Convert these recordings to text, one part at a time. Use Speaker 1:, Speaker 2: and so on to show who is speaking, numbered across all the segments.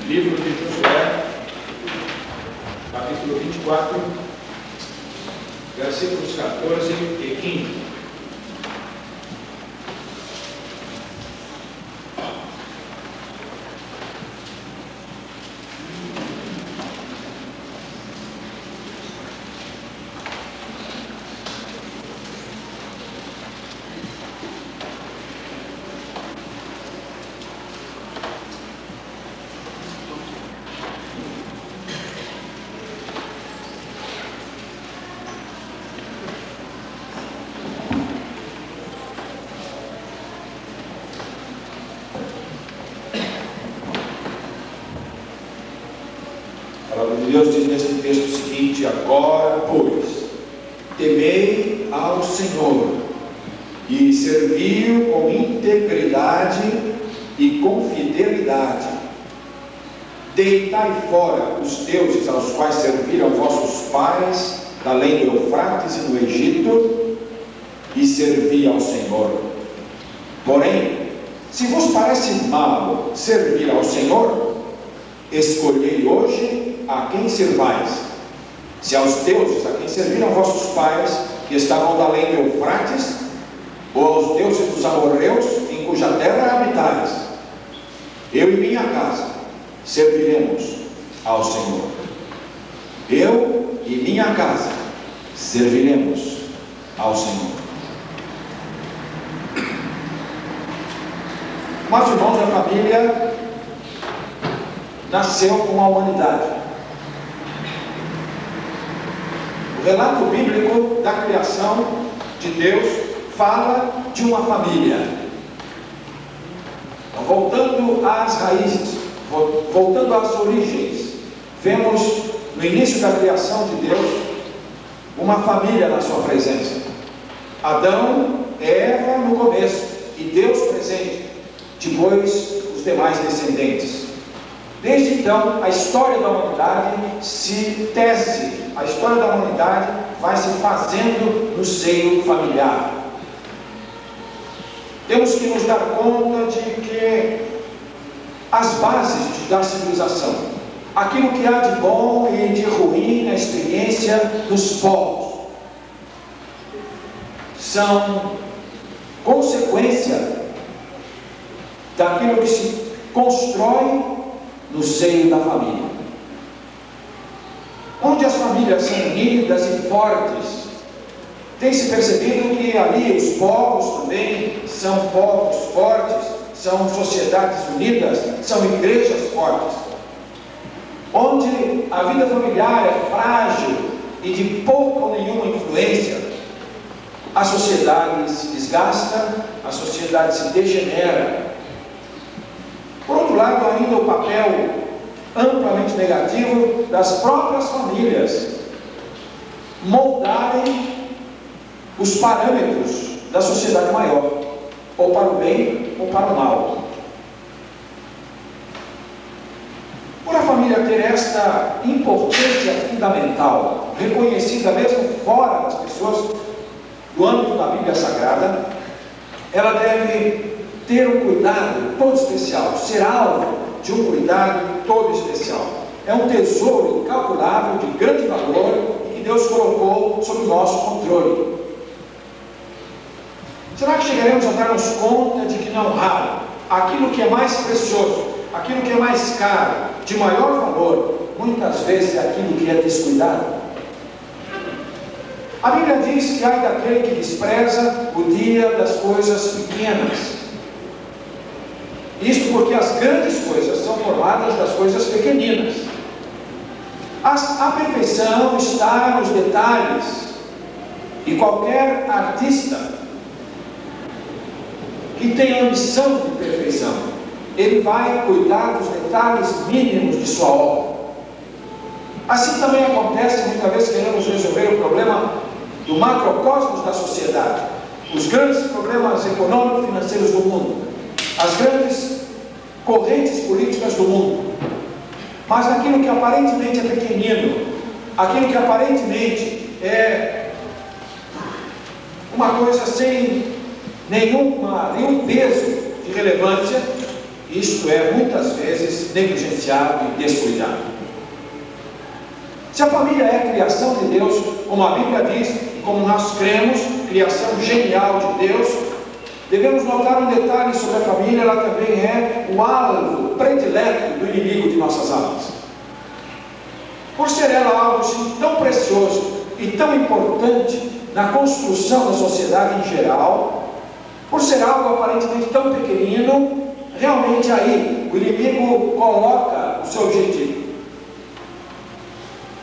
Speaker 1: Livro de Josué, capítulo 24, versículos 14 e 15.
Speaker 2: A palavra de Deus diz nesse texto o seguinte: agora, pois, temei ao Senhor e servi-o com integridade e com fidelidade. Deitai fora os deuses aos quais serviram vossos pais da além do Eufrates e do Egito, e servi ao Senhor. Porém, se vos parece mal servir ao Senhor, escolhei hoje a quem servais, se aos deuses a quem serviram vossos pais, que estavam da além do Eufrates, ou aos deuses dos amorreus, em cuja terra habitais. Eu e minha casa serviremos ao Senhor. Eu e minha casa serviremos ao Senhor. Mas, irmãos, a família nasceu com a humanidade. O relato bíblico da criação de Deus fala de uma família. Então, voltando às raízes, voltando às origens, vemos no início da criação de Deus uma família na sua presença. Adão, Eva no começo e Deus presente, depois os demais descendentes. Desde então, a história da humanidade se tece, a história da humanidade vai se fazendo no seio familiar. Temos que nos dar conta de que as bases da civilização, aquilo que há de bom e de ruim na experiência dos povos, são consequência daquilo que se constrói no seio da família. Onde as famílias são unidas e fortes, tem-se percebido que ali os povos também são povos fortes, são sociedades unidas, são igrejas fortes. Onde a vida familiar é frágil e de pouca ou nenhuma influência, a sociedade se desgasta, a sociedade se degenera. Por outro lado, ainda o papel amplamente negativo das próprias famílias moldarem os parâmetros da sociedade maior, ou para o bem ou para o mal. Por a família ter esta importância fundamental, reconhecida mesmo fora das pessoas do âmbito da Bíblia Sagrada, ela deve ter um cuidado todo especial, ser alvo de um cuidado todo especial. É um tesouro incalculável, de grande valor, e que Deus colocou sob o nosso controle. Será que chegaremos a darmos conta de que, não raro, aquilo que é mais precioso, aquilo que é mais caro, de maior valor, muitas vezes é aquilo que é descuidado? A Bíblia diz que ai daquele que despreza o dia das coisas pequenas. Isto porque as grandes coisas são formadas das coisas pequeninas. A perfeição está nos detalhes, e qualquer artista que tem ambição de perfeição, ele vai cuidar dos detalhes mínimos de sua obra. Assim também acontece, muitas vezes queremos resolver o problema do macrocosmos da sociedade, os grandes problemas econômico-financeiros do mundo, as grandes correntes políticas do mundo, mas naquilo que aparentemente é pequenino, aquilo que aparentemente é uma coisa sem nenhum peso de relevância, isto é, muitas vezes, negligenciado e descuidado. Se a família é criação de Deus, como a Bíblia diz, e como nós cremos, criação genial de Deus, devemos notar um detalhe sobre a família: ela também é o alvo predileto do inimigo de nossas almas. Por ser ela algo assim, tão precioso e tão importante na construção da sociedade em geral, por ser algo aparentemente tão pequenino, realmente aí o inimigo coloca o seu objetivo.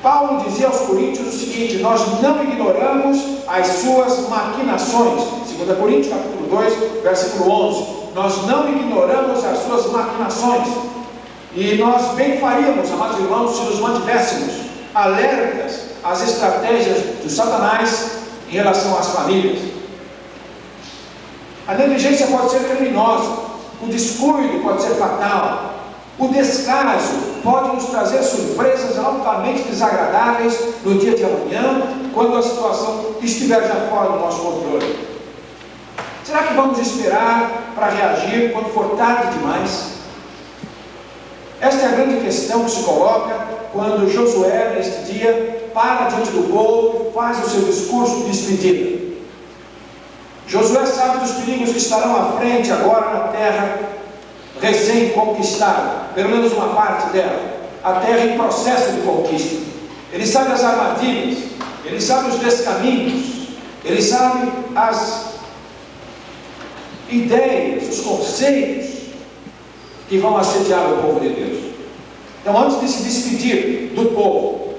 Speaker 2: Paulo dizia aos Coríntios o seguinte: nós não ignoramos as suas maquinações. 2 Coríntios capítulo 2, versículo 11. Nós não ignoramos as suas maquinações. E nós bem faríamos, amados irmãos, se nos mantivéssemos alertas às estratégias do Satanás em relação às famílias. A negligência pode ser criminosa, o descuido pode ser fatal, o descaso pode nos trazer surpresas altamente desagradáveis no dia de amanhã, quando a situação estiver já fora do nosso controle. Será que vamos esperar para reagir quando for tarde demais? Esta é a grande questão que se coloca quando Josué, neste dia, para diante do povo e faz o seu discurso de despedida. Josué sabe dos perigos que estarão à frente agora na terra recém-conquistada, pelo menos uma parte dela, a terra em processo de conquista. Ele sabe as armadilhas, ele sabe os descaminhos, ele sabe as ideias, os conceitos que vão assediar o povo de Deus. Então, antes de se despedir do povo,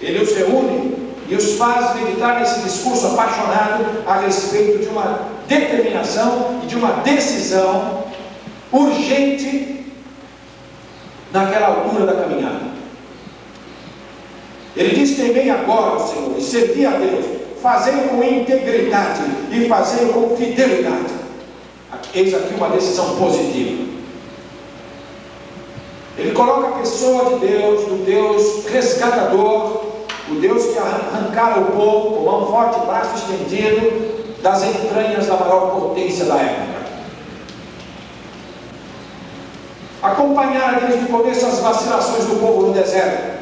Speaker 2: ele os reúne e os faz meditar nesse discurso apaixonado a respeito de uma determinação e de uma decisão urgente naquela altura da caminhada. Ele diz: temei agora o Senhor e servi a Deus, fazei-o com integridade e fazei-o com fidelidade. Eis aqui uma decisão positiva. Ele coloca a pessoa de Deus, do Deus resgatador, o Deus que arrancara o povo com mão forte e braço estendido das entranhas da maior potência da época. Acompanhara desde o começo as vacilações do povo no deserto.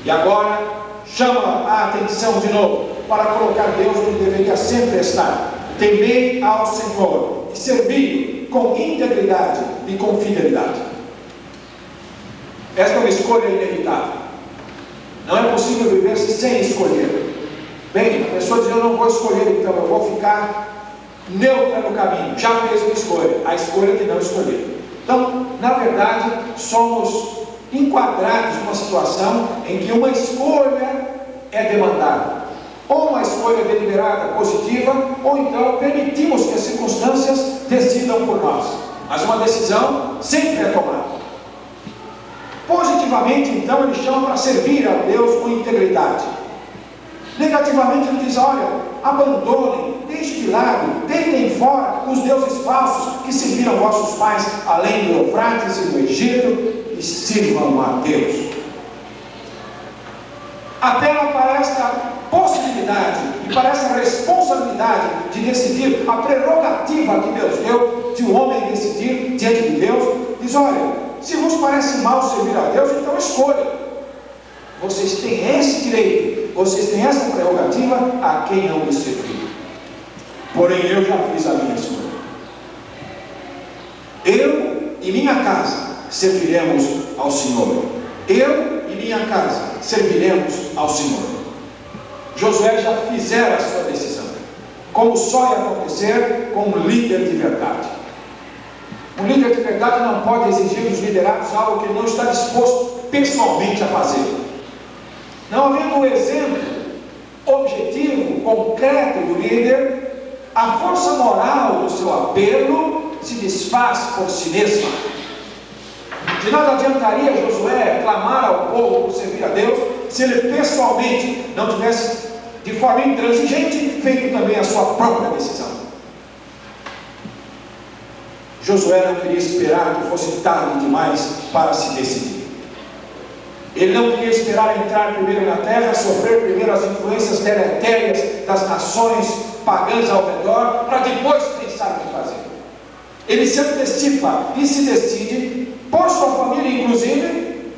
Speaker 2: E agora chama a atenção de novo para colocar Deus onde deveria sempre estar. Temei ao Senhor e servi-o com integridade e com fidelidade. Esta é uma escolha inevitável. Não é possível viver-se sem escolher. Bem, a pessoa diz: eu não vou escolher, então eu vou ficar neutra no caminho. Já fez uma escolha, a escolha de não escolher. Então, na verdade, somos enquadrados numa situação em que uma escolha é demandada. Ou uma escolha deliberada, positiva, ou então permitimos que as circunstâncias decidam por nós. Mas uma decisão sempre é tomada. Positivamente, então, ele chama para servir a Deus com integridade. Negativamente, ele diz: olha, abandonem, deixem de lado, deitem fora os deuses falsos que serviram vossos pais além do Eufrates e do Egito, e sirvam a Deus. Apela para esta possibilidade e para essa responsabilidade de decidir, a prerrogativa que Deus deu de um homem decidir diante de Deus. Diz: olha, se vos parece mal servir a Deus, então escolha. Vocês têm esse direito, vocês têm essa prerrogativa a quem não lhe servir. Porém, eu já fiz a minha escolha. Eu e minha casa serviremos ao Senhor. Eu e minha casa serviremos ao Senhor. Josué já fizera a sua decisão, como só ia acontecer com um líder de verdade. Um líder de verdade não pode exigir dos liderados algo que ele não está disposto pessoalmente a fazer. Não havendo um exemplo objetivo, concreto do líder, a força moral do seu apelo se desfaz por si mesma. De nada adiantaria Josué clamar ao povo por servir a Deus, se ele pessoalmente não tivesse, de forma intransigente, feito também a sua própria decisão. Josué não queria esperar que fosse tarde demais para se decidir. Ele não queria esperar entrar primeiro na terra, sofrer primeiro as influências deletérias das nações pagãs ao redor, para depois pensar o que fazer. ele se antecipa e se decide, por sua família inclusive,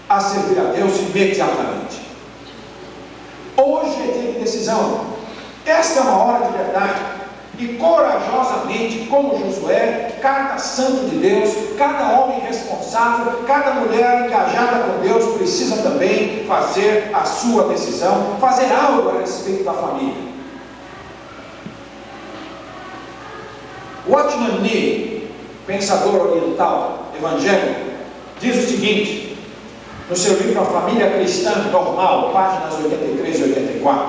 Speaker 2: a servir a Deus imediatamente. Hoje é dia de decisão. Esta é uma hora de verdade. E corajosamente, como Josué, cada santo de Deus, cada homem responsável, cada mulher engajada com Deus precisa também fazer a sua decisão, fazer algo a respeito da família. Watchman Nee, pensador oriental evangélico, diz o seguinte, no seu livro A Família Cristã Normal, páginas 83 e 84: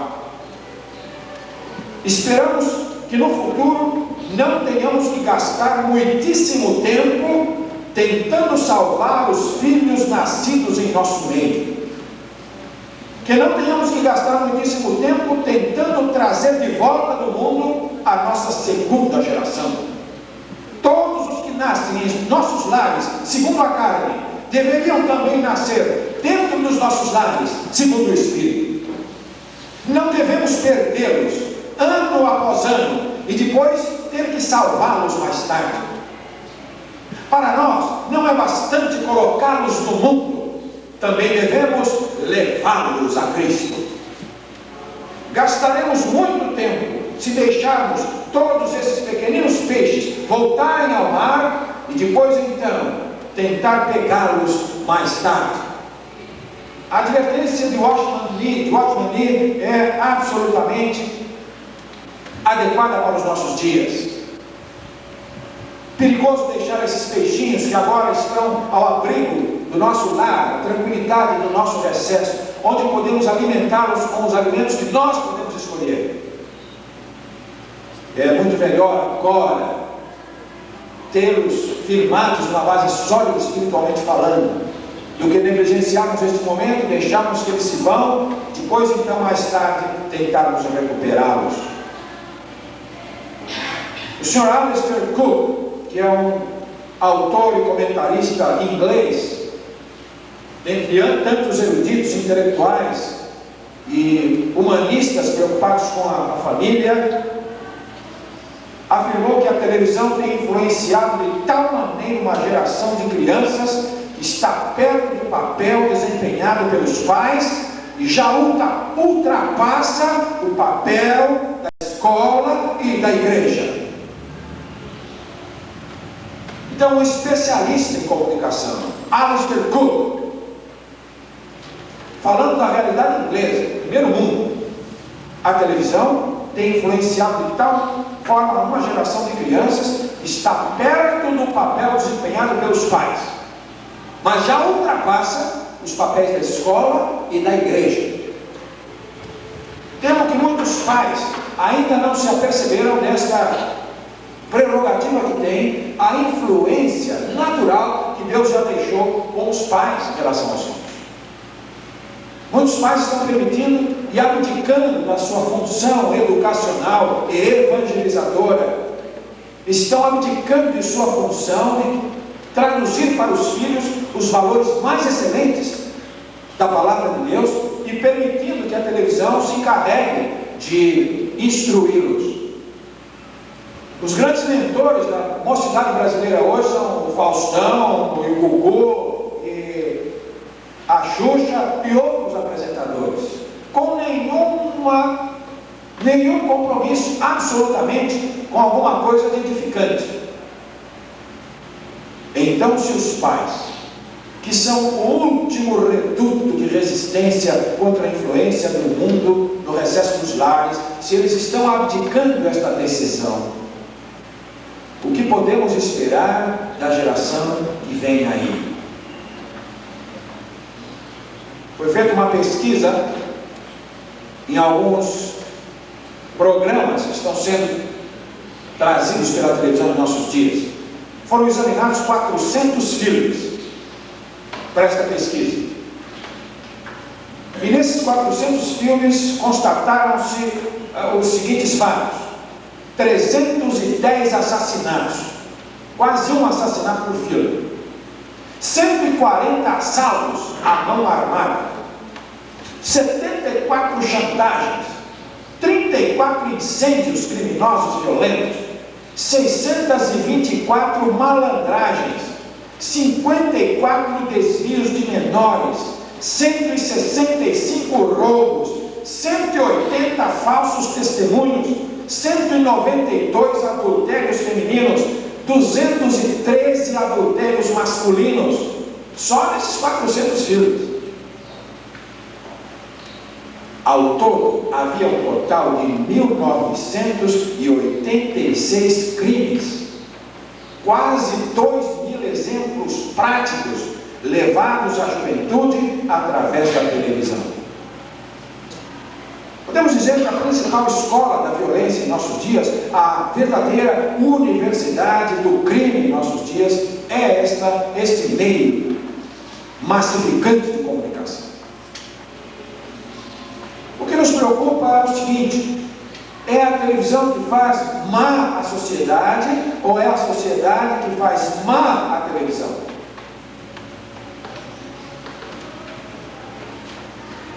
Speaker 2: esperamos que no futuro não tenhamos que gastar muitíssimo tempo tentando salvar os filhos nascidos em nosso meio, que não tenhamos que gastar muitíssimo tempo tentando trazer de volta do mundo a nossa segunda geração. Todos os que nascem em nossos lares, segundo a carne, deveriam também nascer dentro dos nossos lares, segundo o Espírito. Não devemos perdê-los ano após ano e depois ter que salvá-los mais tarde. Para nós não é bastante colocá-los no mundo, também devemos levá-los a Cristo. Gastaremos muito tempo se deixarmos todos esses pequeninos peixes voltarem ao mar e depois então tentar pegá-los mais tarde. A advertência de Watchman Nee é absolutamente adequada para os nossos dias. Perigoso deixar esses peixinhos que agora estão ao abrigo do nosso lar, a tranquilidade do nosso recesso, onde podemos alimentá-los com os alimentos que nós podemos escolher. É muito melhor agora tê-los firmados numa base sólida espiritualmente falando, do que negligenciarmos este momento, deixarmos que eles se vão, depois então mais tarde tentarmos recuperá-los. O Sr. Alistair Cook, que é um autor e comentarista inglês, dentre tantos eruditos intelectuais e humanistas preocupados com a família, afirmou que a televisão tem influenciado de tal maneira uma geração de crianças que está perto do papel desempenhado pelos pais e já ultrapassa o papel da escola e da igreja. Então, um especialista em comunicação, Alistair Cook, falando da realidade inglesa, primeiro mundo, a televisão tem influenciado de tal forma uma geração de crianças que está perto do papel desempenhado pelos pais, mas já ultrapassa os papéis da escola e da igreja. Temo que muitos pais ainda não se aperceberam desta prerrogativa que tem a influência natural que Deus já deixou com os pais em relação aos filhos. Muitos pais estão permitindo e abdicando da sua função educacional e evangelizadora, estão abdicando de sua função de traduzir para os filhos os valores mais excelentes da palavra de Deus e permitindo que a televisão se encarregue de instruí-los. Os grandes mentores da mocidade brasileira hoje são o Faustão, o Gugu, e a Xuxa e outros apresentadores, com nenhum compromisso absolutamente com alguma coisa de edificante. Então, se os pais, que são o último reduto de resistência contra a influência do mundo no recesso dos lares, se eles estão abdicando desta decisão, o que podemos esperar da geração que vem aí? Foi feita uma pesquisa em alguns programas que estão sendo trazidos pela televisão nos nossos dias. Foram examinados 400 filmes para esta pesquisa. E nesses 400 filmes constataram-se os seguintes fatos: 310 assassinatos, quase um assassinato por filme, 140 assaltos à mão armada, 74 chantagens, 34 incêndios criminosos violentos, 624 malandragens, 54 desvios de menores, 165 roubos, 180 falsos testemunhos, 192 adultérios femininos, 213 adultérios masculinos, só nesses 400 filmes. Ao todo, havia um total de 1.986 crimes, quase 2.000 exemplos práticos levados à juventude através da televisão. Podemos dizer que a principal escola da violência em nossos dias, a verdadeira universidade do crime em nossos dias, é este meio massificante de comunicação. O que nos preocupa é o seguinte: é a televisão que faz má a sociedade, ou é a sociedade que faz má a televisão?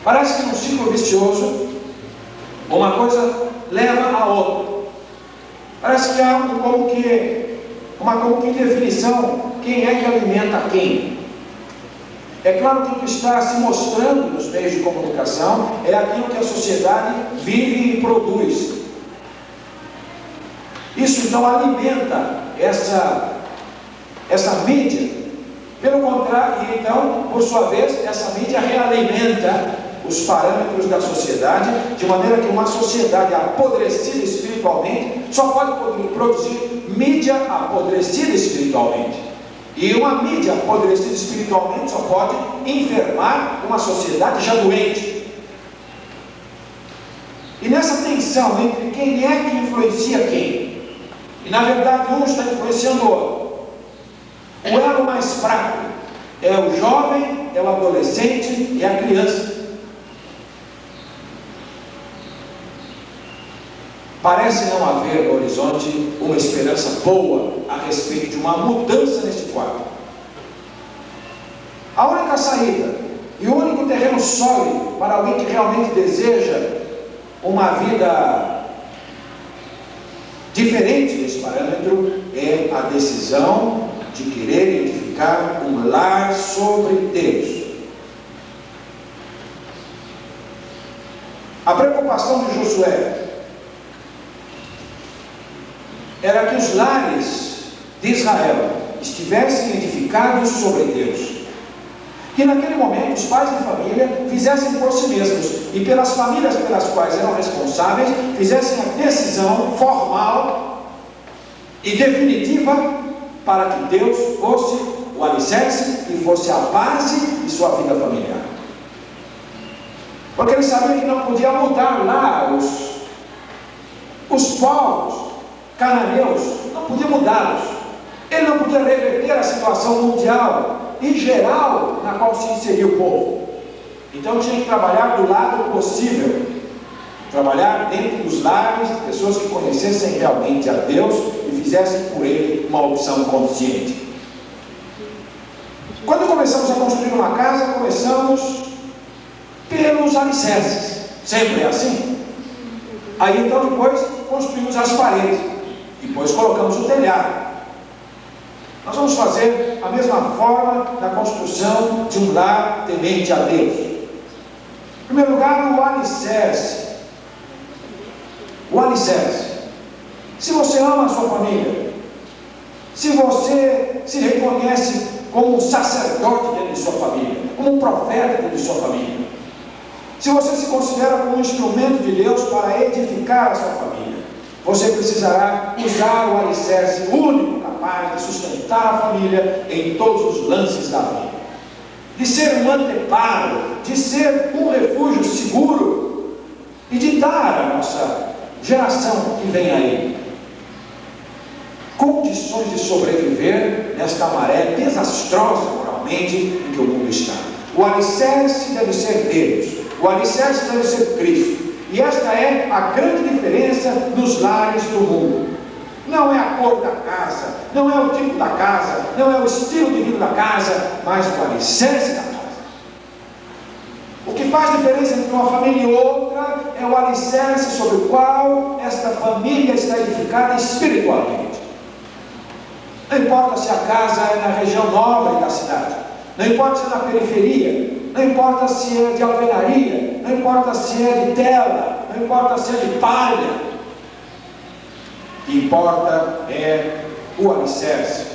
Speaker 2: Parece que num ciclo vicioso, uma coisa leva a outra. Parece que há uma definição: quem é que alimenta quem? É claro que o que está se mostrando nos meios de comunicação é aquilo que a sociedade vive e produz. Isso então alimenta essa mídia. Pelo contrário, e então, por sua vez, essa mídia realimenta os parâmetros da sociedade, de maneira que uma sociedade apodrecida espiritualmente só pode produzir mídia apodrecida espiritualmente. E uma mídia apodrecida espiritualmente só pode enfermar uma sociedade já doente. E nessa tensão entre quem é que influencia quem, e na verdade um está influenciando o outro, o elo mais fraco é o jovem, é o adolescente e a criança. Parece não haver no horizonte uma esperança boa a respeito de uma mudança nesse quadro. A única saída e o único terreno sólido para alguém que realmente deseja uma vida diferente desse parâmetro é a decisão de querer edificar um lar sobre Deus. A preocupação de Josué era que os lares de Israel estivessem edificados sobre Deus, que naquele momento os pais de família fizessem por si mesmos e pelas famílias pelas quais eram responsáveis, fizessem a decisão formal e definitiva para que Deus fosse o alicerce e fosse a base de sua vida familiar. Porque eles sabiam que não podia mudar lá os povos cananeus, não podia mudá-los. Ele não podia reverter a situação mundial e geral na qual se inseria o povo. Então tinha que trabalhar do lado possível, trabalhar dentro dos lares de pessoas que conhecessem realmente a Deus e fizessem por ele uma opção consciente. Quando começamos a construir uma casa, começamos pelos alicerces. Sempre é assim. Aí então depois construímos as paredes, depois colocamos o telhado. Nós vamos fazer a mesma forma na construção de um lar temente a Deus. Em primeiro lugar, o alicerce. O alicerce. Se você ama a sua família, se você se reconhece como um sacerdote dentro de sua família, como um profeta dentro de sua família, se você se considera como um instrumento de Deus para edificar a sua família, você precisará usar o alicerce único capaz de sustentar a família em todos os lances da vida, de ser um anteparo, de ser um refúgio seguro e de dar à nossa geração que vem aí condições de sobreviver nesta maré desastrosa moralmente em que o mundo está. O alicerce deve ser Deus, o alicerce deve ser Cristo. E esta é a grande diferença nos lares do mundo. Não é a cor da casa, não é o tipo da casa, não é o estilo de vida da casa, mas o alicerce da casa. O que faz diferença entre uma família e outra é o alicerce sobre o qual esta família está edificada espiritualmente. Não importa se a casa é na região nobre da cidade, não importa se é na periferia, não importa se é de alvenaria, não importa se é de tela, não importa se é de palha. O que importa é o alicerce,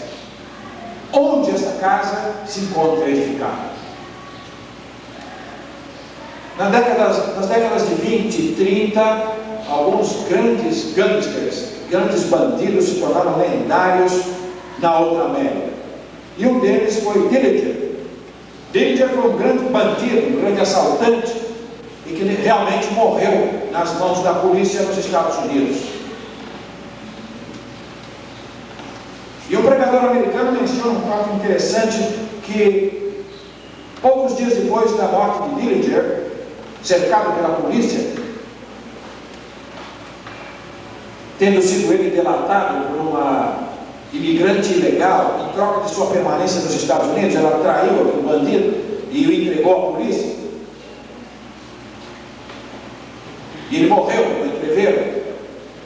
Speaker 2: onde esta casa se encontra edificada. Nas décadas de 20 e 30, alguns grandes gangsters, grandes bandidos se tornaram lendários na outra América. E um deles foi Dillinger. Dillinger foi um grande bandido, um grande assaltante, e que realmente morreu nas mãos da polícia nos Estados Unidos. E o pregador americano menciona um fato interessante, que poucos dias depois da morte de Dillinger, cercado pela polícia, tendo sido ele delatado por uma imigrante ilegal, em troca de sua permanência nos Estados Unidos, ela traiu aquele bandido e o entregou à polícia. E ele morreu no entreveiro.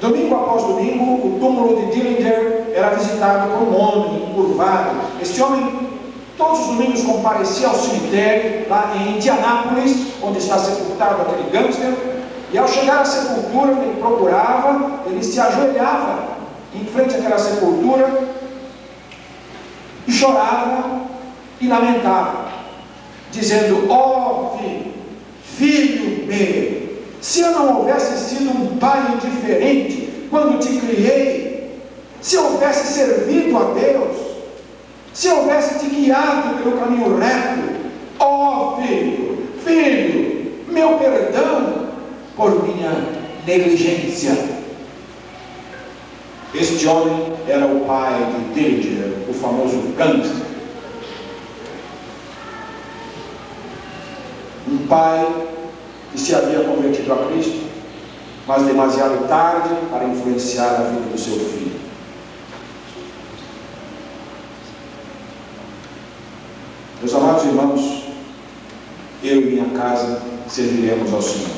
Speaker 2: Domingo após domingo, o túmulo de Dillinger era visitado por um homem encurvado. Este homem, todos os domingos, comparecia ao cemitério, lá em Indianápolis, onde está sepultado aquele gangster, e ao chegar à sepultura, ele procurava, ele se ajoelhava em frente àquela sepultura, e chorava e lamentava, dizendo: ó filho meu, se eu não houvesse sido um pai indiferente quando te criei, se eu houvesse servido a Deus, se eu houvesse te guiado pelo caminho reto, ó filho, meu perdão por minha negligência. Este homem era o pai de Dillinger, o famoso gangster. Um pai que se havia convertido a Cristo, mas demasiado tarde para influenciar a vida do seu filho. Meus amados irmãos, eu e minha casa serviremos ao Senhor.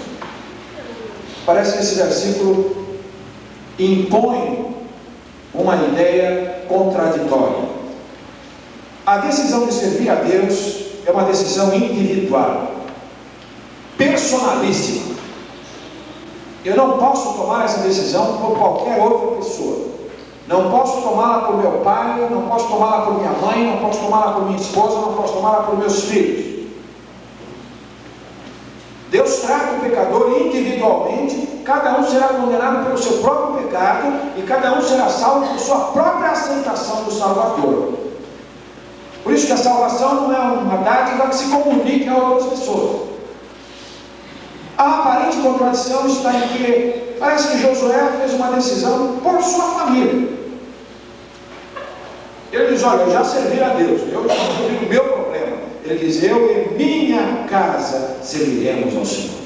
Speaker 2: Parece que esse versículo impõe uma ideia contraditória. A decisão de servir a Deus é uma decisão individual, personalíssima. Eu não posso tomar essa decisão por qualquer outra pessoa. Não posso tomá-la por meu pai, não posso tomá-la por minha mãe, não posso tomá-la por minha esposa, não posso tomá-la por meus filhos. Deus trata o pecador individualmente, cada um será condenado pelo seu próprio pecado e cada um será salvo por sua própria aceitação do Salvador. Por isso que a salvação não é uma dádiva que se comunique a outras pessoas. A aparente contradição está em que parece que Josué fez uma decisão por sua família. Ele diz: olha, eu já servi a Deus, eu já resolvi o meu problema. Ele diz: eu e minha casa serviremos ao Senhor.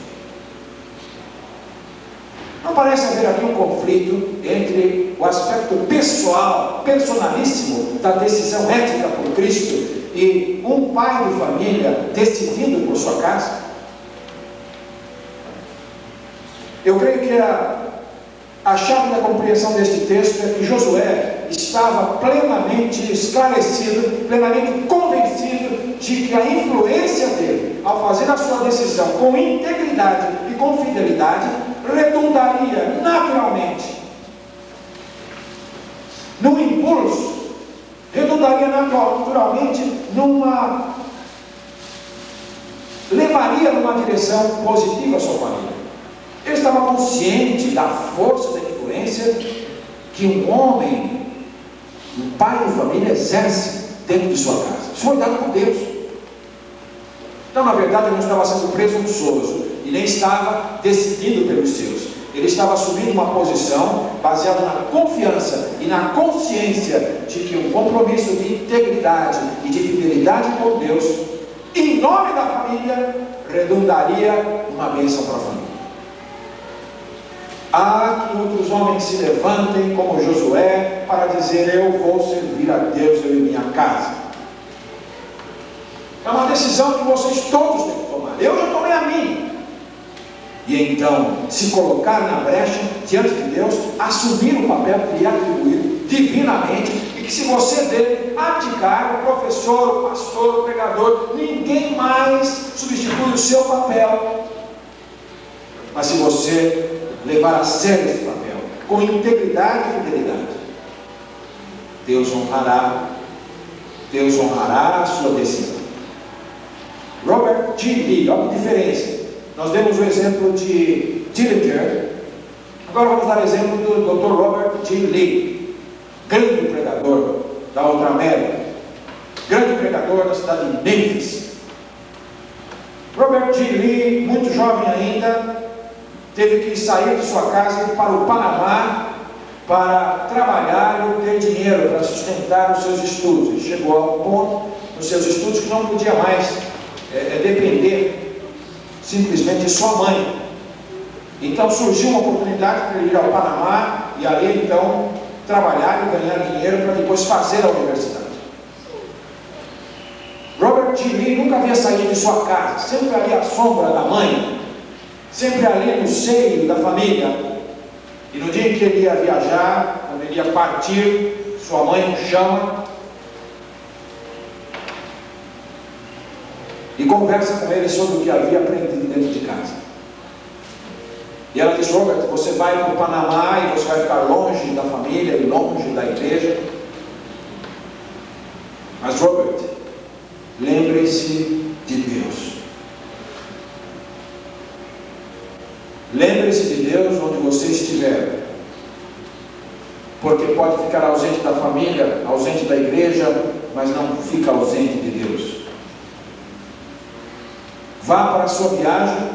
Speaker 2: Não parece haver aqui um conflito entre o aspecto pessoal, personalíssimo da decisão ética por Cristo e um pai de família decidindo por sua casa? Eu creio que a chave da compreensão deste texto é que Josué estava plenamente esclarecido, plenamente convencido de que a influência dele, ao fazer a sua decisão com integridade e com fidelidade, redundaria naturalmente num impulso, redundaria naturalmente levaria numa direção positiva a sua família. Ele estava consciente da força da influência que um homem, um pai de família, exerce dentro de sua casa. Isso foi dado por Deus. Então, na verdade, ele não estava sendo presunçoso e nem estava decidindo pelos seus. Ele estava assumindo uma posição baseada na confiança e na consciência de que um compromisso de integridade e de fidelidade com Deus, em nome da família, redundaria uma bênção para a família. Há que outros homens se levantem como Josué para dizer: eu vou servir a Deus, eu e minha casa. É uma decisão que vocês todos têm que tomar. Eu já tomei a minha. E então se colocar na brecha diante de Deus, assumir o papel que lhe é atribuído divinamente e que se você dele abdicar, o professor, o pastor, o pregador, ninguém mais substitui o seu papel. Mas se você levar a sério esse papel, com integridade e fidelidade, Deus honrará a sua decisão. Robert G. Lee, olha que diferença. Nós demos o exemplo de Dillinger, agora vamos dar o exemplo do Dr. Robert G. Lee, grande pregador da outra América, grande pregador da cidade de Memphis. Robert G. Lee, muito jovem ainda, teve que sair de sua casa e ir para o Panamá para trabalhar e ter dinheiro para sustentar os seus estudos. Ele chegou ao ponto nos seus estudos que não podia mais depender simplesmente de sua mãe. Então surgiu uma oportunidade para ele ir ao Panamá e ali então trabalhar e ganhar dinheiro para depois fazer a universidade. Robert G. Lee nunca havia saído de sua casa, sempre ali à sombra da mãe, sempre ali no seio da família. E no dia em que ele ia viajar, quando ele ia partir, sua mãe o chama e conversa com ele sobre o que havia aprendido dentro de casa. E ela diz: Robert, você vai para o Panamá e você vai ficar longe da família e longe da igreja. Mas Robert, lembre-se de Deus. Lembre-se de Deus onde você estiver, porque pode ficar ausente da família, ausente da igreja, mas não fica ausente de Deus. Vá para a sua viagem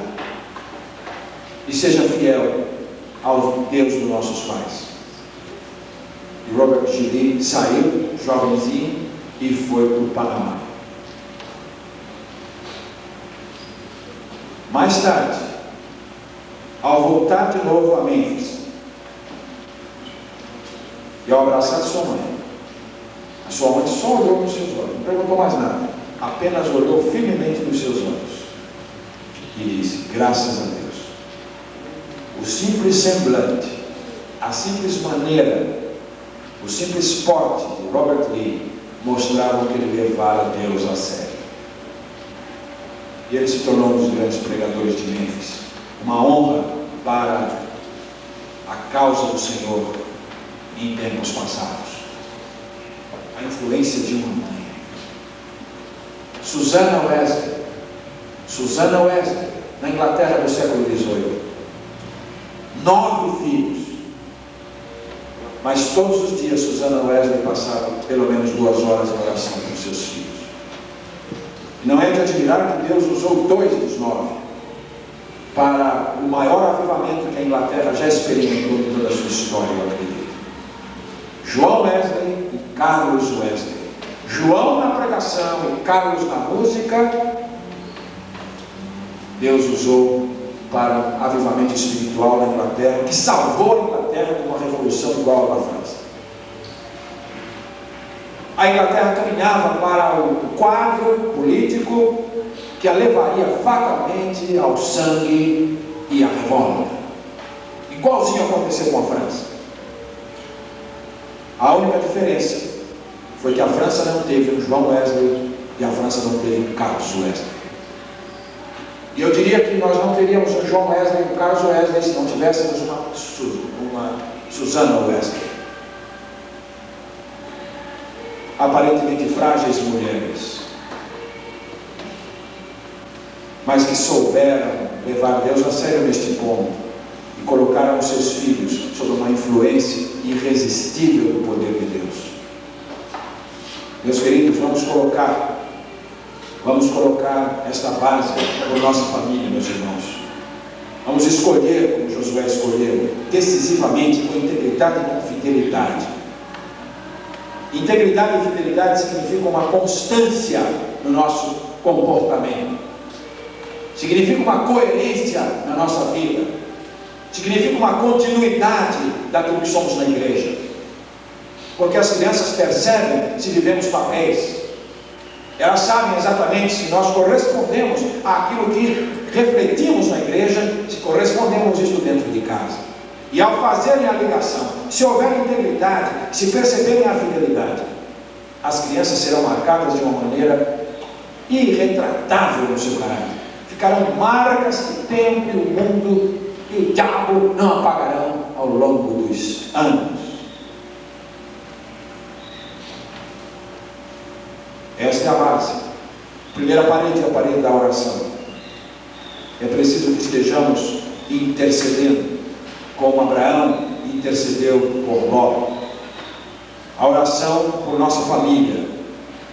Speaker 2: e seja fiel ao Deus dos nossos pais. E Robert G. Lee saiu, jovenzinho, e foi para o Panamá. Mais tarde, ao voltar de novo a Memphis e ao abraçar sua mãe, a sua mãe só olhou nos seus olhos, não perguntou mais nada, apenas olhou firmemente nos seus olhos e disse: graças a Deus. O simples semblante, a simples maneira, o simples porte de Robert Lee mostravam que ele levara Deus a sério. E ele se tornou um dos grandes pregadores de Memphis. Uma honra para a causa do Senhor em tempos passados. A influência de uma mãe. Susanna Wesley, na Inglaterra do século XVIII. 9 filhos. Mas todos os dias Susanna Wesley passava pelo menos 2 horas em oração com seus filhos. E não é de admirar que Deus usou 2 dos 9 para o maior avivamento que a Inglaterra já experimentou em toda a sua história, eu acredito. João Wesley e Carlos Wesley. João na pregação e Carlos na música, Deus usou para avivamento espiritual na Inglaterra, que salvou a Inglaterra de uma revolução igual à da França. A Inglaterra caminhava para o quadro político que a levaria fatalmente ao sangue e à revolta. Igualzinho aconteceu com a França. A única diferença foi que a França não teve um João Wesley e a França não teve um Carlos Wesley. E eu diria que nós não teríamos um João Wesley e um Carlos Wesley se não tivéssemos uma Susanna Wesley. Aparentemente frágeis mulheres, mas que souberam levar Deus a sério neste ponto e colocaram os seus filhos sob uma influência irresistível do poder de Deus. Meus queridos, vamos colocar esta base para nossa família, meus irmãos. Vamos escolher, como Josué escolheu, decisivamente, com integridade e com fidelidade. Integridade e fidelidade significam uma constância no nosso comportamento, significa uma coerência na nossa vida, significa uma continuidade daquilo que somos na igreja, porque as crianças percebem se vivemos papéis, elas sabem exatamente se nós correspondemos àquilo que refletimos na igreja, se correspondemos isso dentro de casa. E ao fazerem a ligação, se houver integridade, se perceberem a fidelidade, as crianças serão marcadas de uma maneira irretratável no seu caráter. Ficarão marcas que o tempo e o mundo e o diabo não apagarão ao longo dos anos. Esta é a base. Primeira parede é a parede da oração. É preciso que estejamos intercedendo, como Abraão intercedeu por Ló. A oração por nossa família,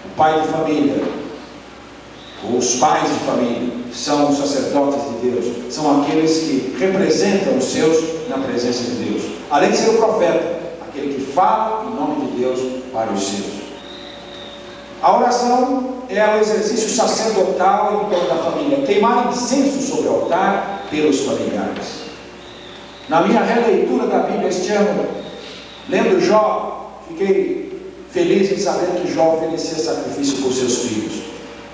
Speaker 2: o pai de família, os pais de família, são os sacerdotes de Deus, são aqueles que representam os seus na presença de Deus, além de ser o profeta, aquele que fala em nome de Deus para os seus. A oração é o exercício sacerdotal em torno da família, queimar incenso sobre o altar pelos familiares. Na minha releitura da Bíblia este ano, lendo Jó, fiquei feliz em saber que Jó oferecia sacrifício por seus filhos.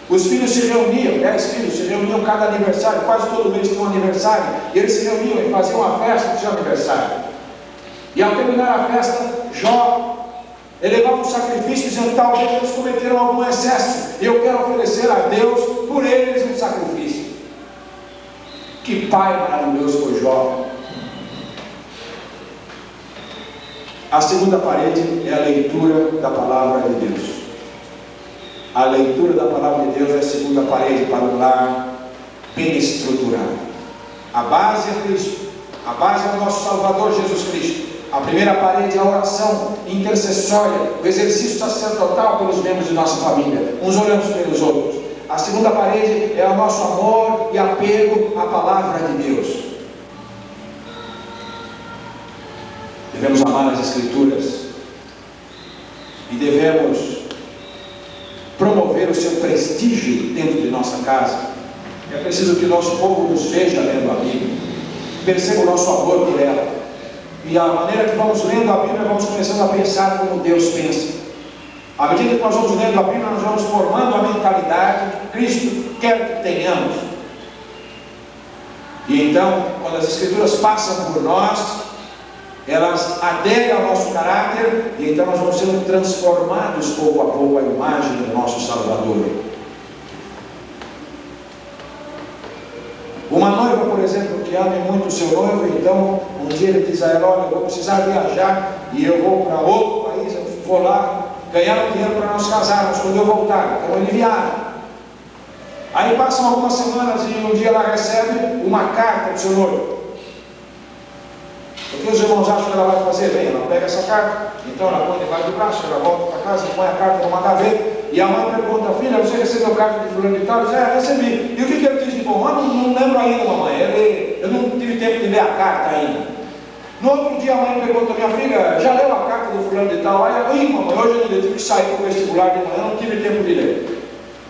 Speaker 2: Os filhos se reuniam, 10 filhos se reuniam cada aniversário, quase todo mês tinha um aniversário, e eles se reuniam e faziam uma festa do seu aniversário. E ao terminar a festa, Jó elevava um sacrifício, dizendo: talvez eles cometeram algum excesso, eu quero oferecer a Deus por eles um sacrifício. Que pai maravilhoso foi Jó. A segunda parede é a leitura da palavra de Deus. A leitura da palavra de Deus é a segunda parede para um lar bem estruturado. A base é Cristo, a base é o nosso Salvador Jesus Cristo. A primeira parede é a oração intercessória, o exercício sacerdotal pelos membros de nossa família, uns orando pelos outros. A segunda parede é o nosso amor e apego à palavra de Deus. Devemos amar as Escrituras e devemos promover o seu prestígio dentro de nossa casa. É preciso que nosso povo nos veja lendo a Bíblia, perceba o nosso amor por ela, e a maneira que vamos lendo a Bíblia, vamos começando a pensar como Deus pensa. À medida que nós vamos lendo a Bíblia, nós vamos formando a mentalidade que Cristo quer que tenhamos. E então, quando as Escrituras passam por nós, elas aderem ao nosso caráter, e então nós vamos sendo transformados pouco a pouco à imagem do nosso Salvador. Uma noiva, por exemplo, que ame muito o seu noivo, então um dia ele diz a ela: olha, eu vou precisar viajar e eu vou para outro país, eu vou lá ganhar um dinheiro para nós casarmos quando eu voltar. Então ele viaja. Aí passam algumas semanas e um dia ela recebe uma carta do seu noivo. O que os irmãos acham que ela vai fazer? Bem, ela pega essa carta, então ela põe debaixo do braço, ela volta para casa, põe a carta numa gaveta, e a mãe pergunta: filha, você recebeu carta de fulano de tal? Ela diz: é, recebi. E o que ele diz de bom? Eu não lembro ainda, mamãe, eu não tive tempo de ler a carta ainda. No outro dia a mãe pergunta: minha filha, já leu a carta do fulano de tal? Aí ela: ih, mamãe, hoje eu tive que sair para o vestibular de manhã, não tive tempo de ler.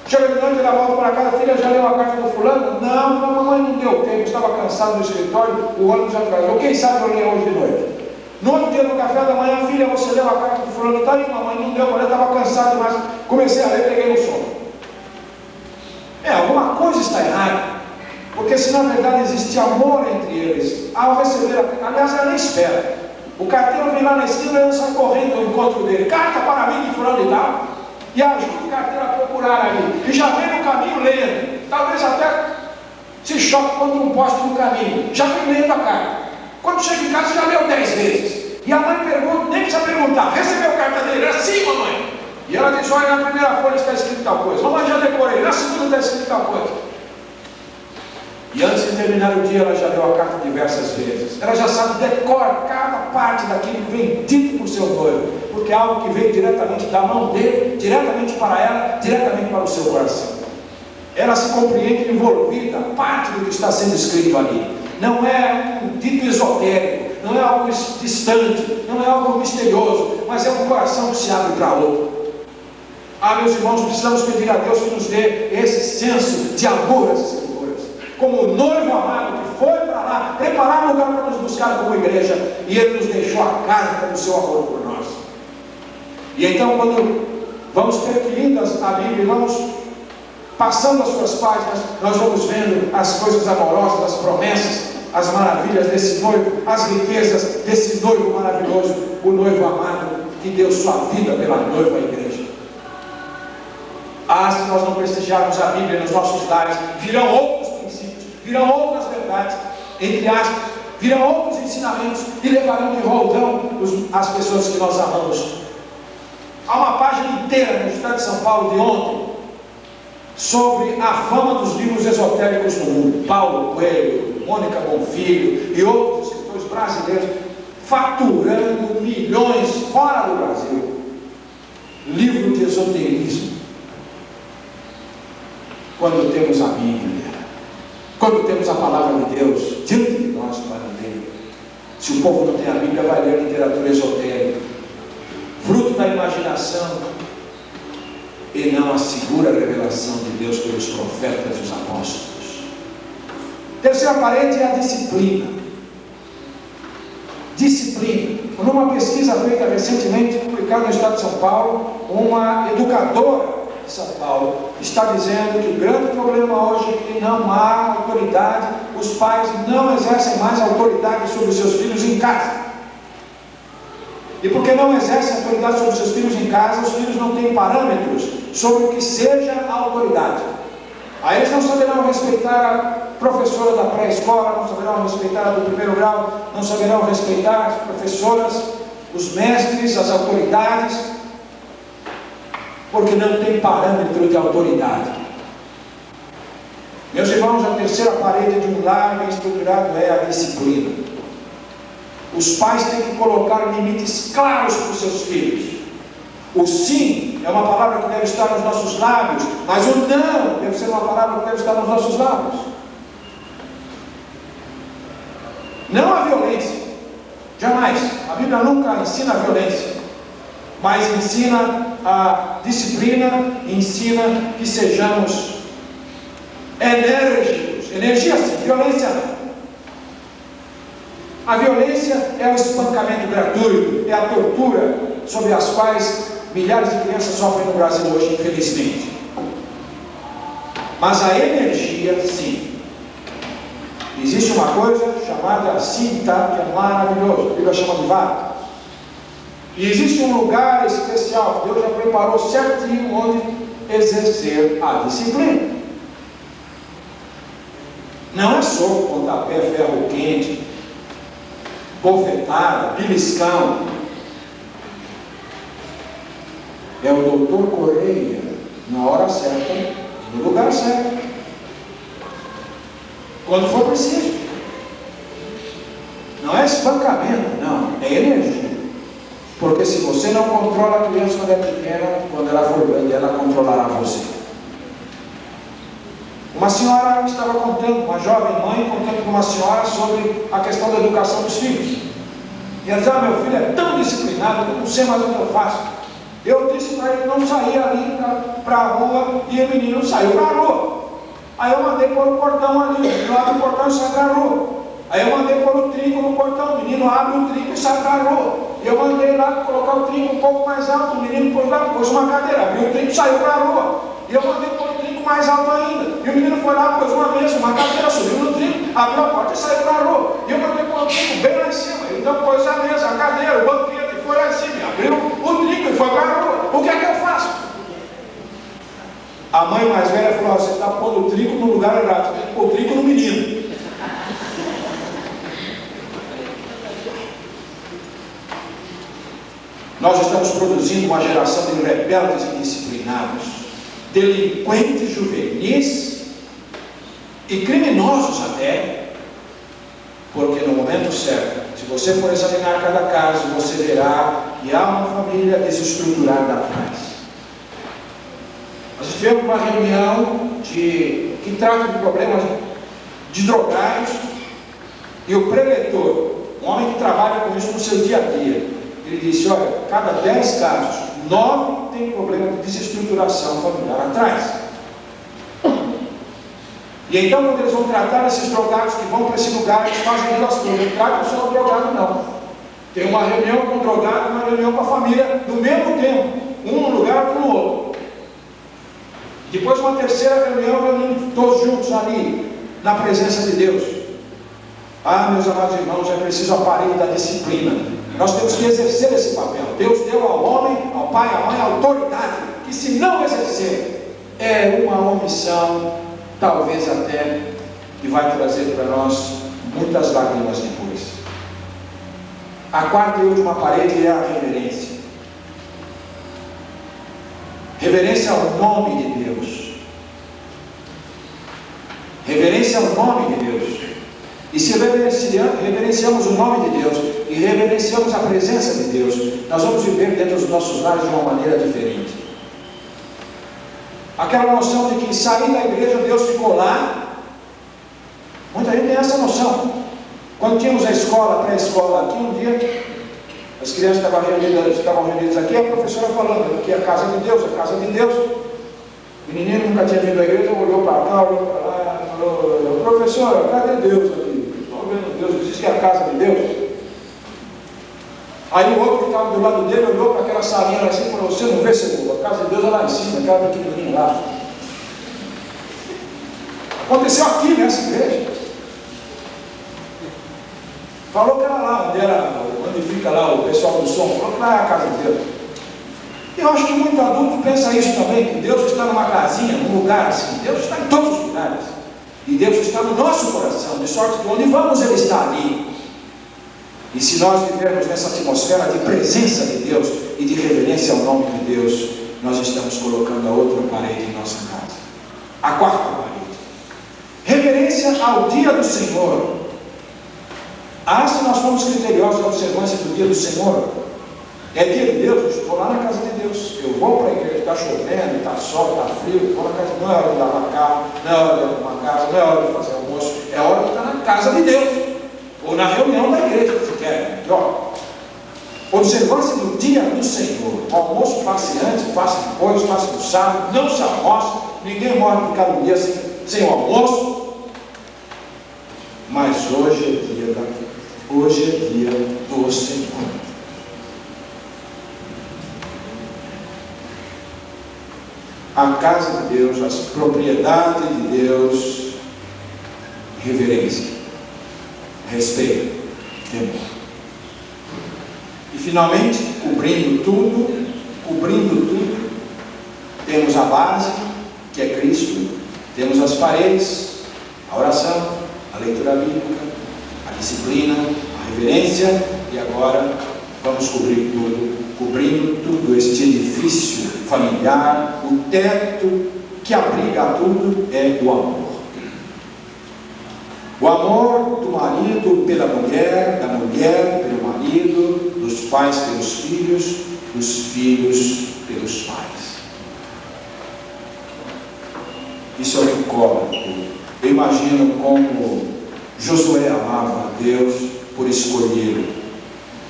Speaker 2: Chega de noite, ela volta para casa: filha, já leu a carta do fulano? Não, mamãe, não deu tempo, estava cansado no escritório, o ônibus atrasou. Quem sabe eu leio hoje de noite. No outro dia, no café da manhã: filha, você leu a carta do fulano? Tá aí, mamãe, não deu, eu estava cansado demais. Comecei a ler, peguei no sono. Alguma coisa está errada, porque se na verdade existe amor entre eles, ao receber aliás, ela nem espera. O carteiro vem lá na esquina e ela sai correndo ao encontro dele: carta para mim de fulano e tal. E ajuda o carteiro a procurar ali, e já vem no caminho lendo, talvez até se choque contra um poste no caminho, já vem lendo a carta. Quando chega em casa já leu 10 vezes, e a mãe pergunta, nem precisa perguntar: recebeu a carta dele? É sim, mamãe. E ela diz: olha, na primeira folha está escrito tal coisa. Mamãe, já decorei. Na segunda está escrito tal coisa. E antes de terminar o dia, ela já leu a carta diversas vezes. Ela já sabe decorar cada parte daquilo que vem dito por seu noivo, porque é algo que veio diretamente da mão dele, diretamente para ela, diretamente para o seu coração. Ela se compreende envolvida, parte do que está sendo escrito ali. Não é um dito esotérico, não é algo distante, não é algo misterioso, mas é um coração que se abre para outro. Meus irmãos, precisamos pedir a Deus que nos dê esse senso de amor às Escrituras, como o noivo amado que foi para lá preparar um lugar para nos buscar como igreja, e ele nos deixou a carta do seu amor por nós. E então, quando vamos perferindo a Bíblia, vamos passando as suas páginas, nós vamos vendo as coisas amorosas, as promessas, as maravilhas desse noivo, as riquezas desse noivo maravilhoso, o noivo amado, que deu sua vida pela noiva igreja. Se nós não prestigiarmos a Bíblia nos nossos lares, virão outros princípios, virão outras verdades, entre aspas, virão outros ensinamentos e levarão de roldão as pessoas que nós amamos. Há uma página inteira no Estado de São Paulo de ontem sobre a fama dos livros esotéricos no mundo. Paulo Coelho, Mônica Bonfilho e outros escritores brasileiros faturando milhões fora do Brasil. Livro de esoterismo. Quando temos a Bíblia, quando temos a palavra de Deus diante de nós para ler. Se o povo não tem a Bíblia, vai ler literatura esotérica, fruto da imaginação, e não a segura revelação de Deus pelos profetas e os apóstolos. Terceira parede é a disciplina. Disciplina. Numa pesquisa feita recentemente, publicada no Estado de São Paulo, uma educadora de São Paulo está dizendo que o grande problema hoje é que não há autoridade, os pais não exercem mais autoridade sobre os seus filhos em casa. E porque não exercem autoridade sobre os seus filhos em casa, os filhos não têm parâmetros sobre o que seja a autoridade. Aí eles não saberão respeitar a professora da pré-escola, não saberão respeitar a do primeiro grau, não saberão respeitar as professoras, os mestres, as autoridades, porque não tem parâmetro de autoridade. Meus irmãos, a terceira parede de um lar bem estruturado é a disciplina. Os pais têm que colocar limites claros para os seus filhos. O sim é uma palavra que deve estar nos nossos lábios, mas o não deve ser uma palavra que deve estar nos nossos lábios. Não a violência, jamais. A Bíblia nunca ensina a violência, mas ensina a disciplina, ensina que sejamos enérgicos. Energia sim, violência não. A violência é o espancamento gratuito, é a tortura sobre as quais milhares de crianças sofrem no Brasil hoje, infelizmente. Mas a energia, sim. Existe uma coisa chamada cinta, que é maravilhoso, a Bíblia chama de vara. E existe um lugar especial que Deus já preparou certinho onde exercer a disciplina. Não é soco, pontapé, ferro quente, bofetada, beliscão. É o doutor Correia, na hora certa, no lugar certo, quando for preciso. Não é espancamento, não, é energia. Porque se você não controla a criança quando é pequena, quando ela for grande, ela controlará você. Uma senhora estava contando, uma jovem mãe contando com uma senhora sobre a questão da educação dos filhos. E ela dizia: meu filho é tão disciplinado que eu não sei mais o que eu faço. Eu disse para ele não sair ali para a rua, e o menino saiu para a rua. Aí eu mandei pôr o portão ali, o menino abre o portão e sai para a rua. Aí eu mandei pôr o trinco no portão, o menino abre o trinco e sai para a rua. E eu mandei lá colocar o trinco um pouco mais alto, o menino pôs lá, pôs uma cadeira, abriu o trinco e saiu para a rua. E eu mandei pôr o trinco mais alto ainda. E o menino foi lá, pôs uma mesa, uma cadeira, subiu no trinco, abriu a porta e saiu para a rua. E eu mandei pôr o trinco bem lá em cima. Então pôs a mesa, a cadeira, o banquete, e foi lá em cima, e abriu o trinco e foi para a rua. O que é que eu faço? A mãe mais velha falou: você está pondo o trinco no lugar errado, você tem que pôr o trinco no menino. Nós estamos produzindo uma geração de rebeldes indisciplinados, delinquentes juvenis e criminosos até, porque no momento certo, se você for examinar cada caso, você verá que há uma família desestruturada atrás. Nós tivemos uma reunião que trata de problemas de drogados, e o preletor, um homem que trabalha com isso no seu dia a dia, ele disse: olha, cada 10 casos, 9 tem problema de desestruturação familiar atrás. E então, quando eles vão tratar esses drogados que vão para esse lugar, eles fazem duas coisas: não tratam só o drogado, não. Tem uma reunião com o drogado e uma reunião com a família no mesmo tempo, um no lugar, outro no outro. Depois, uma terceira reunião, reunindo todos juntos ali, na presença de Deus. Ah, meus amados irmãos, é preciso o aparelho da disciplina. Nós temos que exercer esse papel. Deus deu ao homem, ao pai, à mãe, a autoridade, que se não exercer, é uma omissão, talvez até, que vai trazer para nós muitas lágrimas depois. A quarta e última parede é a reverência. Reverência ao nome de Deus. Reverência ao nome de Deus. E se reverenciamos o nome de Deus e reverenciamos a presença de Deus, nós vamos viver dentro dos nossos lares de uma maneira diferente. Aquela noção de que sair da igreja Deus ficou lá, muita gente tem essa noção. Quando tínhamos a escola, a pré-escola aqui, um dia as crianças estavam reunidas aqui, a professora falando aqui, a casa de Deus, a casa de Deus. O menino nunca tinha vindo à igreja, olhou para cá, olhou para lá, falou: professora, cadê Deus aqui? Estou vendo Deus, diz que é a casa de Deus. Aí o outro que estava do lado dele olhou para aquela salinha lá assim e falou: você não vê, Senhor? A casa de Deus é lá em cima, aquela pequenininha lá. Aconteceu aqui nessa igreja. Falou que era lá, onde fica lá o pessoal do som, falou que lá é a casa de Deus. Eu acho que muito adulto pensa isso também, que Deus está numa casinha, num lugar assim. Deus está em todos os lugares. E Deus está no nosso coração, de sorte que onde vamos Ele está ali. E se nós vivermos nessa atmosfera de presença de Deus e de reverência ao nome de Deus, nós estamos colocando a outra parede em nossa casa. A quarta parede. Reverência ao dia do Senhor. Ah, se nós formos criteriosos na observância do dia do Senhor, é dia de Deus, eu estou lá na casa de Deus, eu vou para a igreja, está chovendo, está sol, está frio, eu vou na casa, não é hora de lavar carro, não é hora de arrumar casa, não é hora de fazer almoço, é hora de estar na casa de Deus, ou na reunião da igreja, se quer. Observância do dia do Senhor. O almoço faça antes, faça depois, faça no sábado, não se almoça, ninguém morre de cada dia sem o almoço. Mas hoje é dia do Senhor. A casa de Deus, as propriedades de Deus, reverência, respeito, temor. E finalmente, cobrindo tudo, temos a base, que é Cristo, temos as paredes, a oração, a leitura bíblica, a disciplina, a reverência, e agora vamos cobrir tudo, cobrindo tudo este edifício familiar. O teto que abriga a tudo é o amor. O amor do marido pela mulher, da mulher pelo marido, dos pais pelos filhos, dos filhos pelos pais. Isso é o que cobre tudo. Eu imagino como Josué amava a Deus por escolhê-lo.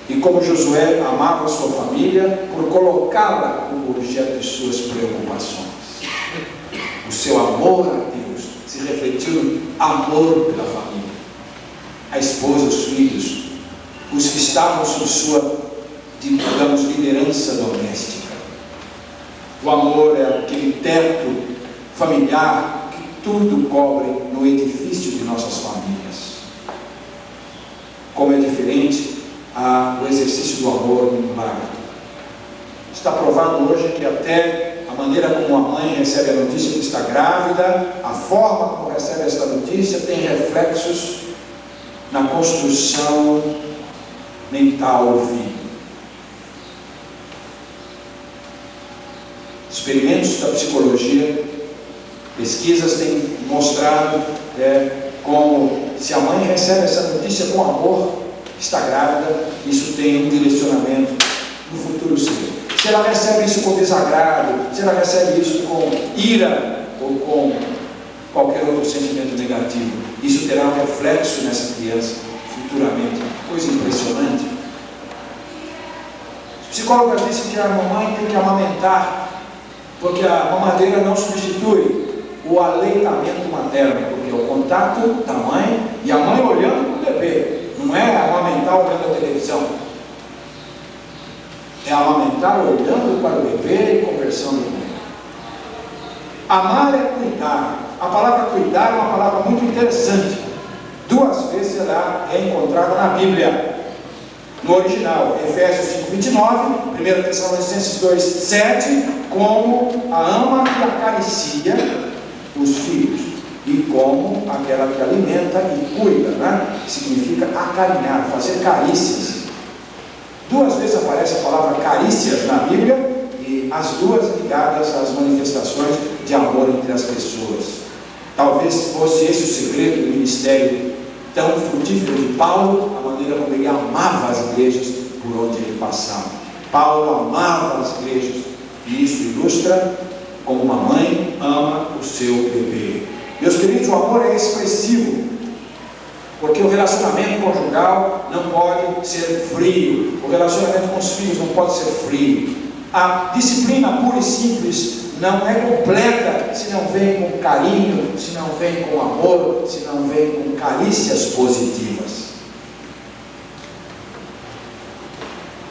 Speaker 2: E como Josué amava a sua família por colocá-la como objeto de suas preocupações. O seu amor a Deus se refletiu no amor pela família. A esposa, os filhos, os que estavam sob sua, digamos, liderança doméstica. O amor é aquele teto familiar que tudo cobre no edifício de nossas famílias. Como é diferente o exercício do amor no lar. Está provado hoje que até a maneira como a mãe recebe a notícia que está grávida, a forma como recebe esta notícia tem reflexos na construção mental do filho. Experimentos da psicologia, pesquisas têm mostrado como se a mãe recebe essa notícia com amor, está grávida, isso tem um direcionamento no futuro seu. Se ela recebe isso com desagrado, se ela recebe isso com ira ou com qualquer outro sentimento negativo, isso terá um reflexo nessa criança futuramente. Coisa impressionante. Os psicólogos dizem que a mamãe tem que amamentar, porque a mamadeira não substitui o aleitamento materno, porque é o contato da mãe e a mãe olhando para o bebê. Não é amamentar olhando a televisão. É amamentar olhando para o bebê e conversando com ele. Amar é cuidar. A palavra cuidar é uma palavra muito interessante. 2 vezes será encontrada na Bíblia. No original, Efésios 5:29, 1 Tessalonicenses 2:7, como a ama que acaricia os filhos, e como aquela que alimenta e cuida, né? Significa acarinhar, fazer carícias. 2 vezes aparece a palavra carícias na Bíblia, e as duas ligadas às manifestações de amor entre as pessoas. Talvez fosse esse o segredo do ministério tão frutífero de Paulo, a maneira como ele amava as igrejas por onde ele passava. Paulo amava as igrejas, e isso ilustra como uma mãe ama o seu bebê. Meus queridos, o amor é expressivo, porque o relacionamento conjugal não pode ser frio, o relacionamento com os filhos não pode ser frio. A disciplina pura e simples não é completa se não vem com carinho, se não vem com amor, se não vem com carícias positivas.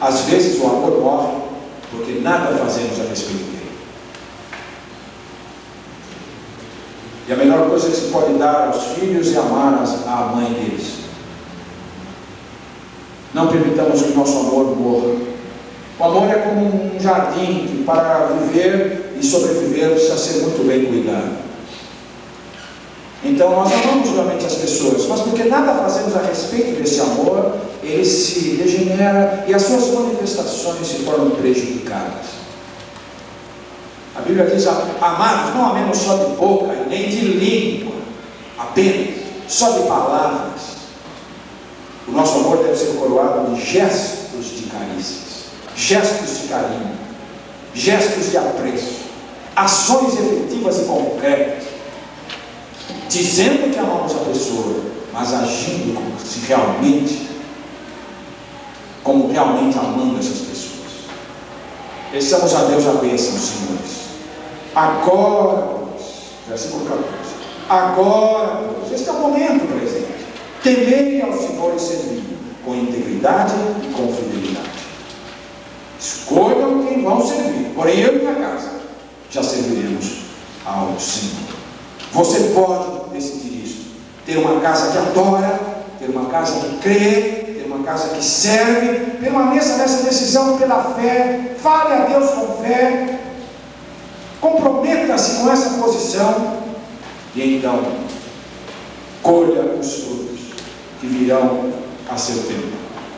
Speaker 2: Às vezes o amor morre porque nada fazemos a respeito dele. E a melhor coisa que se pode dar aos filhos é amar a mãe deles. Não permitamos que nosso amor morra. O amor é como um jardim que, para viver e sobreviver, precisa ser muito bem cuidado. Então nós amamos realmente as pessoas, mas porque nada fazemos a respeito desse amor, ele se degenera e as suas manifestações se tornam prejudicadas. A Bíblia diz: amados, não amemos só de boca, nem de língua, apenas, só de palavras. O nosso amor deve ser coroado de gestos de carícias, gestos de carinho, gestos de apreço, ações efetivas e concretas, dizendo que amamos a pessoa, mas agindo como realmente amando essas pessoas. Peçamos a Deus a bênção, senhores. Agora, pois, versículo 14, agora, pois, este é o momento presente, temei ao Senhor e servi com integridade e com fidelidade. Escolham quem vão servir, porém eu e minha casa já serviremos ao Senhor. Você pode decidir isso, ter uma casa que adora, ter uma casa que crê, ter uma casa que serve. Permaneça nessa decisão pela fé, fale a Deus com fé, comprometa-se com essa posição, e então colha os frutos que virão a seu tempo.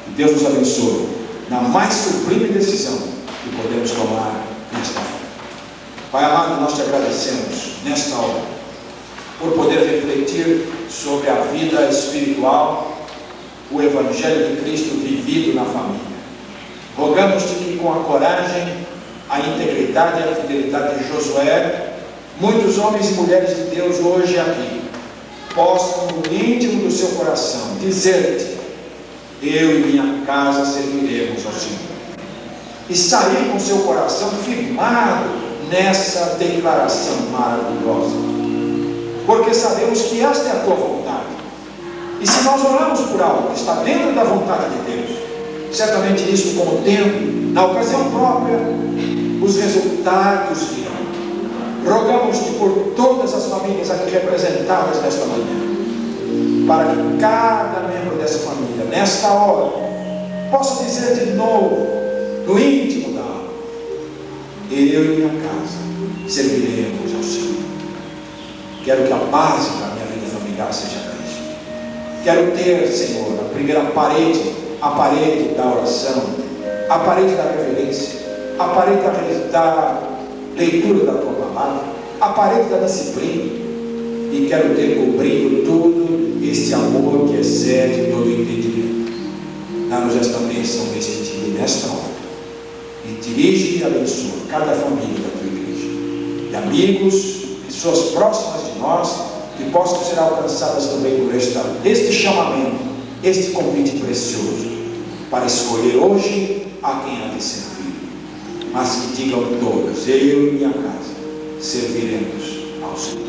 Speaker 2: Que Deus nos abençoe na mais sublime decisão que podemos tomar nesta hora. Pai amado, nós te agradecemos nesta hora por poder refletir sobre a vida espiritual, o Evangelho de Cristo vivido na família. Rogamos-te que com a coragem, a integridade e a fidelidade de Josué, muitos homens e mulheres de Deus hoje aqui possam no íntimo do seu coração dizer-te: eu e minha casa serviremos ao Senhor, e sair com seu coração firmado nessa declaração maravilhosa, porque sabemos que esta é a tua vontade. E se nós oramos por algo que está dentro da vontade de Deus, certamente isso, com o tempo, na ocasião própria, os resultados virão. Rogamos-te por todas as famílias aqui representadas nesta manhã, para que cada membro dessa família, nesta hora, possa dizer de novo, no íntimo da alma: eu e minha casa serviremos ao Senhor. Quero que a base da minha vida familiar seja Cristo. Quero ter, Senhor, a primeira parede, a parede da oração, a parede da reverência, a parede da leitura da tua palavra, a parede da disciplina, e quero ter cobrindo tudo este amor que excede todo entendimento. Dá-nos esta bênção neste dia e nesta hora, e dirige e abençoa cada família da tua igreja, e amigos, pessoas próximas de nós, que possam ser alcançadas também por este chamamento, este convite precioso, para escolher hoje a quem há de servir, mas que digam todas: eu e minha casa serviremos ao Senhor.